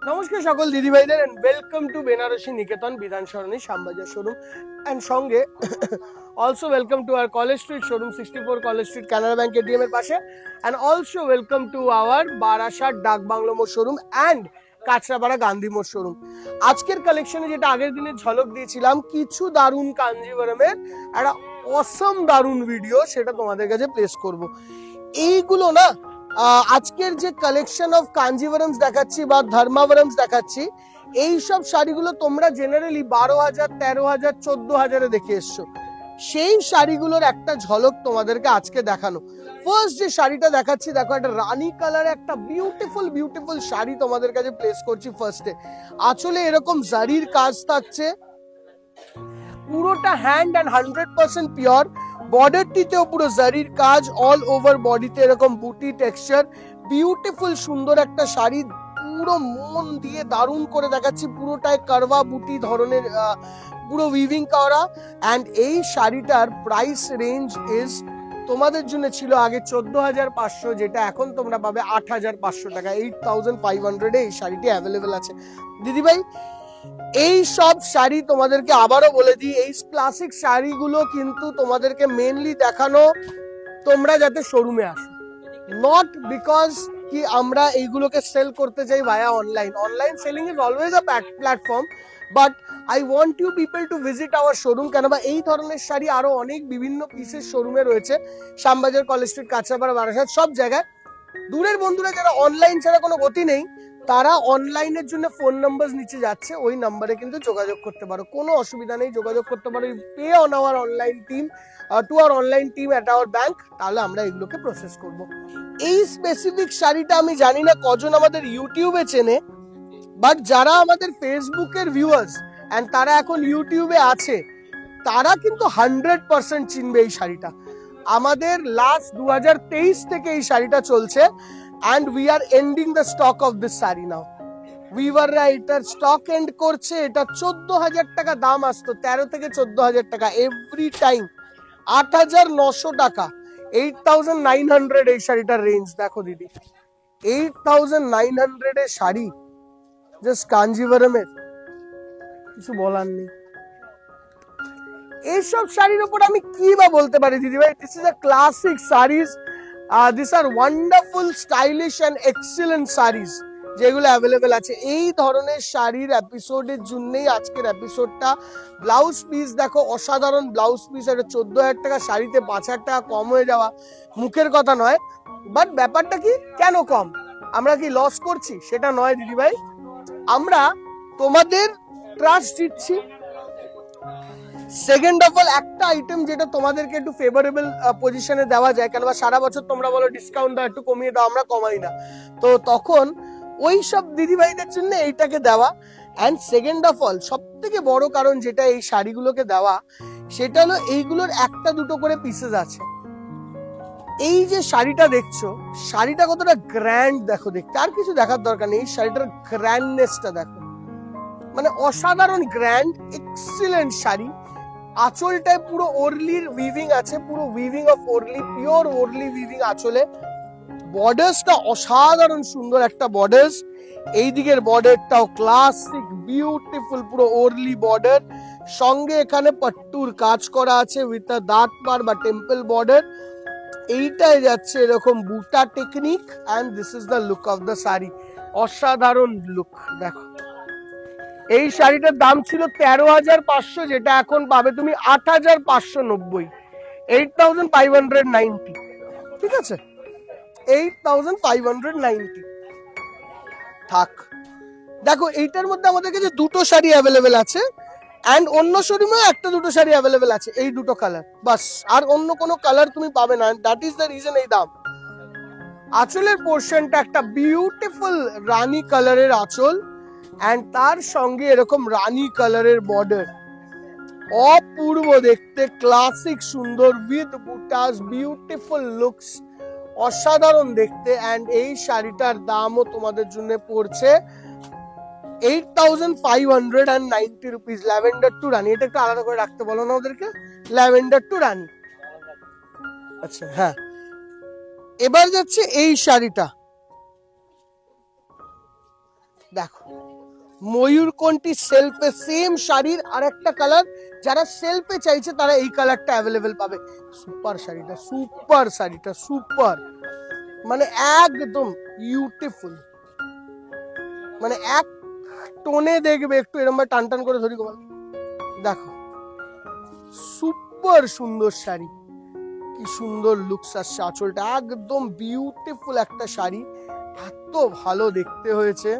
নমস্কার সকল দিদি ভাইদের and welcome to Benarasi Niketan Bidhan Sarani Shyambazar showroom and সঙ্গে also welcome to our College Street showroom 64 College Street Canara bank ATM এর পাশে and also welcome to our Barasat Dak Bungalow মোড় শোরুম এন্ড কাঁচরাপাড়া গান্ধী মোড় শোরুম। আজকের কালেকশনে যেটা আগের দিনে ঝলক দিয়েছিলাম কিছু দারুণ কাঞ্জিভারমের একটা অসম দারুণ ভিডিও, সেটা তোমাদের কাছে প্লেস করব। এইগুলো না আজকের যে কালেকশন অফ কাঞ্জিভারমস দেখাচ্ছি বা ধর্মাভারমস দেখাচ্ছি, এই সব শাড়িগুলো তোমরা জেনারেলি 12,000, 13,000, 14,000 দেখে এসছো। সেই শাড়িগুলোর একটা ঝলক তোমাদেরকে আজকে দেখানো। ফার্স্ট যে শাড়িটা দেখাচ্ছি, দেখো একটা রানী কালারে একটা বিউটিফুল শাড়ি তোমাদের কাছে প্লেস করছি। ফার্স্টে আঁচলে এরকম জারির কাজ থাকছে, পুরোটা হ্যান্ড অ্যান্ড 100% পিওর। বর্ডারটিতেও পুরো জারির কাজ, অল ওভার বডিতে এরকম বুটি টেক্সচার, বিউটিফুল সুন্দর একটা শাড়ি, পুরো মন দিয়ে দারুণ করে দেখাচ্ছি। পুরোটায় কারভা বুটি ধরনের পুরো উইভিং করা। অ্যান্ড এই শাড়িটার প্রাইস রেঞ্জ ইজ তোমাদের জন্য ছিল আগে 14,500, যেটা এখন তোমরা পাবে 8,500 টাকা। 8,500 এই শাড়িটি অ্যাভেলেবেল আছে। দিদিভাই এই সব শাড়ি তোমাদেরকে আবারও বলে দিই, এই ক্লাসিক শাড়িগুলো কিন্তু তোমাদেরকে মেনলি দেখানো তোমরা যাতে শোরুমে আসো, নট বিকজ কি আমরা এইগুলোকে সেল করতে চাই via online. Online selling is always a platform, but I want you people to visit our showroom. কেন বা এই ধরনের শাড়ি আরো অনেক বিভিন্ন পিসের শোরুমে রয়েছে, শ্যামবাজার, কলেজ স্ট্রিট, কাঁচরাপাড়া, বারাসাত, সব জায়গায়। দূরের বন্ধুরা যারা অনলাইন ছাড়া কোনো গতি নেই, তারা অনলাইনের জন্য ফোন নাম্বার নিচে যাচ্ছে, ওই নাম্বারে কিন্তু যোগাযোগ করতে পারো, কোনো অসুবিধা নেই, যোগাযোগ করতে পারো। Pay on our online team to our online team at our bank, তাহলে আমরা এগুলোকে প্রসেস করব। এই স্পেসিফিক শাড়িটা আমি জানি না কজন আমাদের ইউটিউবে চেনে, বাট যারা আমাদের ফেসবুকের ভিউয়ার্স এন্ড তারা এখন ইউটিউবে আছে, তারা কিন্তু 100% চিনবে এই শাড়িটা। আমাদের লাস্ট 2023 থেকে এই শাড়িটা চলছে and we are ending the stock of this saree now. উইভাররা এটার স্টক এন্ড করছে। এটা 14,000 টাকা দাম আসতো, 13 থেকে 14,000 টাকা এভরি টাইম। 8,900 টাকা, 8,900 এই শাড়িটার রেঞ্জ। দেখো দিদি, 8,900 এর শাড়ি জাস্ট কাঞ্জিভারমের, কিছু বলার নেই। এইসব শাড়ির উপর আমি কি বা বলতে পারি দিদি ভাই? This is a classic saris, this are wonderful stylish and excellent saris যেগুলো অ্যাভেলেবেল আছে। এই ধরনের শাড়ির এপিসোডের জন্যই আজকের এপিসোডটা। ব্লাউজ পিস দেখো, অসাধারণ ব্লাউজ পিস। একটা 14,000 টাকা শাড়িতে 5,000 টাকা কম হয়ে যাওয়া মুখের কথা নয়, বাট ব্যাপারটা কি, কেন কম? আমরা কি লস করছি? সেটা নয় দিদি ভাই, আমরা তোমাদের ট্রাস্ট দিচ্ছি। সেকেন্ড অফ অল, একটা আইটেম যেটা তোমাদেরকে একটু ফেভারেবল পজিশনে দেওয়া যায়, কেন সারা বছর তোমরা বলো ডিসকাউন্ট দাও, একটু কমিয়ে দাও, আমরা কমাই না, তো তখন ওই সব দিদিভাইদের জন্য এইটাকে দেওয়া। অ্যান্ড সেকেন্ড অফ অল, সব থেকে বড় কারণ যেটা এই শাড়িগুলোকে দেওয়া, সেটা হলো এইগুলোর একটা দুটো করে পিসেস আছে। এই যে শাড়িটা দেখছো, শাড়িটা কতটা গ্র্যান্ড দেখো দেখতে, আর কিছু দেখার দরকার নেই। এই শাড়িটার গ্র্যান্ডনেসটা দেখো, মানে অসাধারণ গ্র্যান্ড, এক্সিলেন্ট শাড়ি। আঁচলটায় পুরো ওরলির উইভিং আছে, পুরো উইভিং অফ ওরলি, পিওর ওরলি উইভিং আঁচলে। বর্ডার্সটা অসাধারণ সুন্দর একটা বর্ডার্স। এই দিকের বর্ডারটাও ক্লাসিক বিউটিফুল, পুরো ওরলি বর্ডার, সঙ্গে এখানে পাট্টুর কাজ করা আছে উইথ আ দাঁত পার বা টেম্পল বর্ডার। এইটাই যাচ্ছে এরকম বুটা technique, and this is the look of the sari. অসাধারণ লুক দেখো। এই শাড়িটার দাম ছিল 13,500, যেটা এখন পাবে তুমি 8,590, 8,590। ঠিক আছে, 8,590 থাক। দেখো এইটার মধ্যে আমাদের কাছে দুটো শাড়ি অ্যাভেলেবেল আছে, অ্যান্ড অন্য শোরুমেও একটা দুটো শাড়ি অ্যাভেলেবেল আছে, এই দুটো কালার বাস, আর অন্য কোনো কালার তুমি পাবে না। দ্যাট ইজ দ্য রিজন এই দাম। আঁচলের পোর্শনটা একটা বিউটিফুল রানী কালারের আঁচল, অ্যান্ড তার সঙ্গে এরকম রানী কালারের বর্ডার, অপূর্ব দেখতে, ক্লাসিক সুন্দর উইথ বুটাস, বিউটিফুল লুকস, অসাধারণ দেখতে। অ্যান্ড এই শাড়িটার দামও তোমাদের জন্য পড়ছে 8,590 রুপিস। ল্যাভেন্ডার টু রানী, এটা একটু আলাদা করে রাখতে বলো না ওদেরকে, ল্যাভেন্ডার টু রানী। আচ্ছা হ্যাঁ, এবার যাচ্ছে এই শাড়িটা। দেখো ময়ূরকণ্ঠী সেলফে সেম শাড়ির আর একটা কালার, যারা সেলফে চাইছে তারা এই কালারটা অ্যাভেলেবেল পাবে। সুপার শাড়িটা, সুপার শাড়িটা, সুপার, মানে একদম বিউটিফুল, মানে এক টোনে দেখবে, একটু এরকম টান টান করে ধরি গোপাল, দেখো সুপার সুন্দর শাড়ি, কি সুন্দর লুকস আসছে, আঁচলটা একদম বিউটিফুল একটা শাড়ি, এত ভালো দেখতে হয়েছে।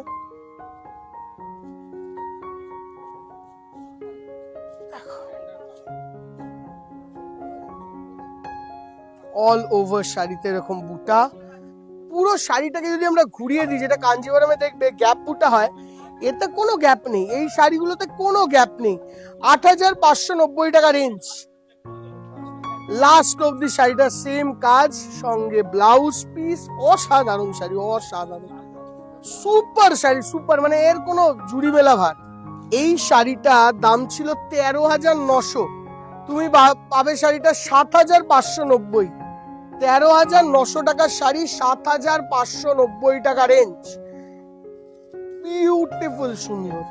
অল ওভার শাড়িতে এরকম বুটা, পুরো শাড়িটাকে যদি আমরা ঘুরিয়ে দিই, যেটা কাঞ্জিভারমে দেখবে গ্যাপ বুটা হয়, এতে কোনো গ্যাপ নেই, এই শাড়িগুলোতে কোনো গ্যাপ নেই। ৮৫৯০ টাকা রেঞ্জ, লাস্ট অব্দি শাড়িটা সেম কাজ, সঙ্গে ব্লাউজ পিস, অসাধারণ শাড়ি, অসাধারণ সুপার শাড়ি, সুপার, মানে এর কোনো জুড়ি মেলা ভার। এই শাড়িটা দাম ছিল ১৩,৯০০, তুমি পাবে শাড়িটা ৭,৫৯০, ১৩,৯০০ টাকার শাড়ি, ৭,৫৯০ টাকা রেঞ্জ, বিউটিফুল সুন্দর।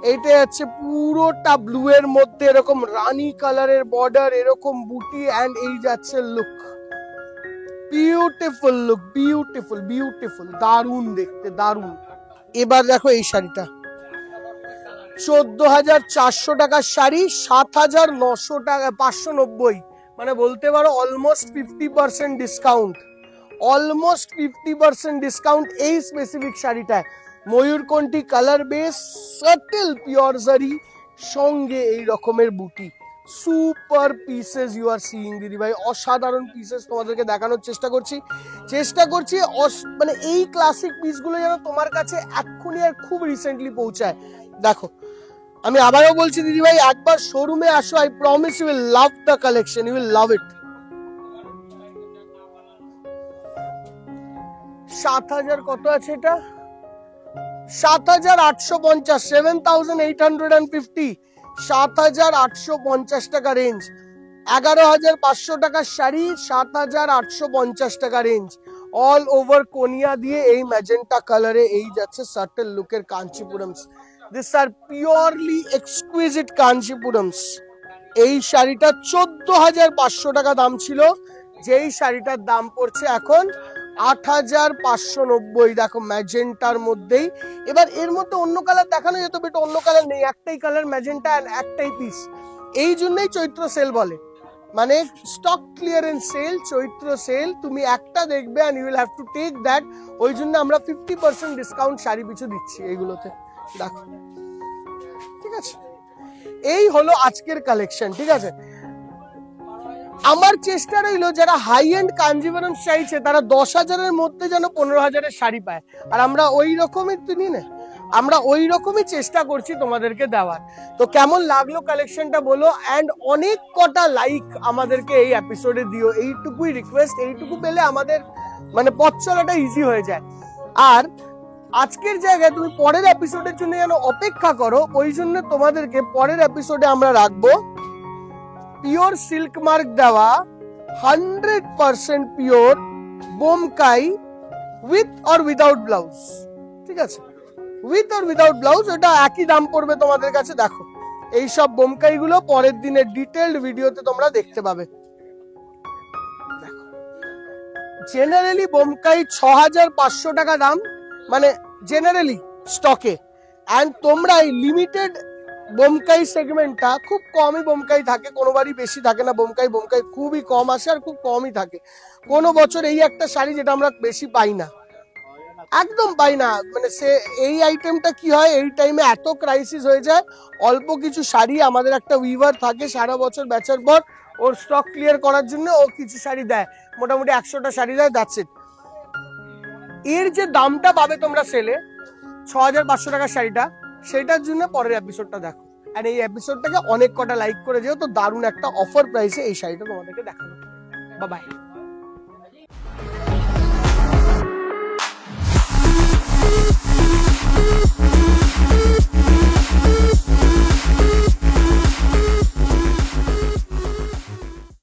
এইটা হচ্ছে পুরোটা ব্লু এর মধ্যে এরকম রানী কালারের বর্ডার, এরকম বুটি, এন্ড এই যাচ্ছে look, beautiful look, beautiful beautiful, দারুণ দেখতে, দারুণ। এবার দেখো এই শাড়িটা ১৪,৪০০ টাকার শাড়ি, ৭,৯০০ টাকা ৫৯০, মানে বলতে পারো অলমোস্ট 50% ডিসকাউন্ট, অলমোস্ট 50% ডিসকাউন্ট এই স্পেসিফিক শাড়িটায়। ময়ূরকণ্ঠী colour base, subtle pure zari, সঙ্গে এই রকমের বুটি, super pieces you are seeing দিদি ভাই, অসাধারণ পিসেস তোমাদেরকে দেখানোর চেষ্টা করছি, মানে এই ক্লাসিক পিসগুলো যেন তোমার কাছে এক্ষুনি আর খুব রিসেন্টলি পৌঁছায়। দেখো আমি আবারও বলছি দিদি ভাই, একবার শোরুমে আসো, I promise you will love the collection, you will love it. ৭,০০০ কত আছে এটা, ৭,৮৫০, 7,850, ৭,৮৫০ টাকা রেঞ্জ, ১১,৫০০ টাকার শাড়ি, ৭,৮৫০ টাকা রেঞ্জ, অল ওভার কোনিয়া দিয়ে এই ম্যাজেন্টা কালারে এই যাচ্ছে সাটেল লুকের কাঞ্চিপুরমস। This R purely এক্সকুইজিট কাঞ্চিপুরমস। এই শাড়িটা ১৪,৫০০ টাকা দাম ছিল, যেই শাড়িটার দাম পড়ছে এখন ৮,৫৯০। দেখো ম্যাজেন্টার মধ্যেই, এবার এর মধ্যে অন্য কালার দেখানো যেত, বাট অন্য কালার নেই, একটাই কালার ম্যাজেন্টা, একটাই পিস, এই জন্যই চৈত্র সেল বলে, মানে stock clearance sale, Chaitra sale, তুমি একটা দেখবে and you will have to take that, ওই জন্য আমরা 50% ডিসকাউন্ট শাড়ি পিছু দিচ্ছি এইগুলোতে। দেখো ঠিক আছে, এই হলো আজকের কালেকশন, ঠিক আছে। আমার চেষ্টা রইলো যারা হাই এন্ড কাঞ্জিভারম চাইছে তারা ১০,০০০-এর মধ্যে যেন ১৫,০০০-এর শাড়ি পায়, আর আমরা ওই রকমই তিনি না, আমরা ওই রকমই চেষ্টা করছি তোমাদেরকে দেওয়ার। তো কেমন লাগলো কালেকশনটা বলো, এন্ড অনেক কটা লাইক আমাদেরকে এই এপিসোডে দিও, এইটুকুই রিকোয়েস্ট, এইটুকু পেলে আমাদের মানে পথ চলাটা ইজি হয়ে যায়। আর আজকের জায়গায় তুমি পরের এপিসোডের জন্য যেন অপেক্ষা করো, ওই জন্য তোমাদেরকে পরের এপিসোডে আমরা রাখবো পিওর সিল্ক মার্ক দেওয়া 100% pure Bomkai with or without blouse, ঠিক আছে, উইথ অর উইদাউট ব্লাউজ, ওটা একই দাম পড়বে তোমাদের কাছে। দেখো এইসব বোমকাই গুলো পরের দিনের ডিটেইলড ভিডিওতে তোমরা দেখতে পাবে। জেনারেলি বোমকাই ৬,৫০০ টাকা দাম, মানে জেনারেলি স্টকে, এন্ড তোমরা এই লিমিটেড বোমকাই সেগমেন্টটা খুব কমই বোমকাই থাকে, কোনোবারই বেশি থাকে না বোমকাই, বোমকাই খুবই কম আসে আর খুব কমই থাকে। কোনো বছর এই একটা শাড়ি যেটা আমরা বেশি পাই না, একদম পাই না, মানে সে এই আইটেমটা কি হয়, এই টাইমে এত ক্রাইসিস হয়ে যায়, অল্প কিছু শাড়ি, আমাদের একটা উইভার থাকে সারা বছর বেচার পর, ওর স্টক ক্লিয়ার করার জন্য ও কিছু শাড়ি দেয়, মোটামুটি ১০০টা শাড়ি দেয়, দ্যাটস ইট। এর যে দামটা পাবে তোমরা সেলে ৬,৫০০ টাকার শাড়িটা, সেটার জন্য পরের এপিসোডটা দেখো, আর এই এপিসোডটাকে অনেক কটা লাইক করে যেও, তো দারুণ একটা অফার প্রাইসে এই শাড়িটা তোমাদেরকে দেখাবো। Bye bye.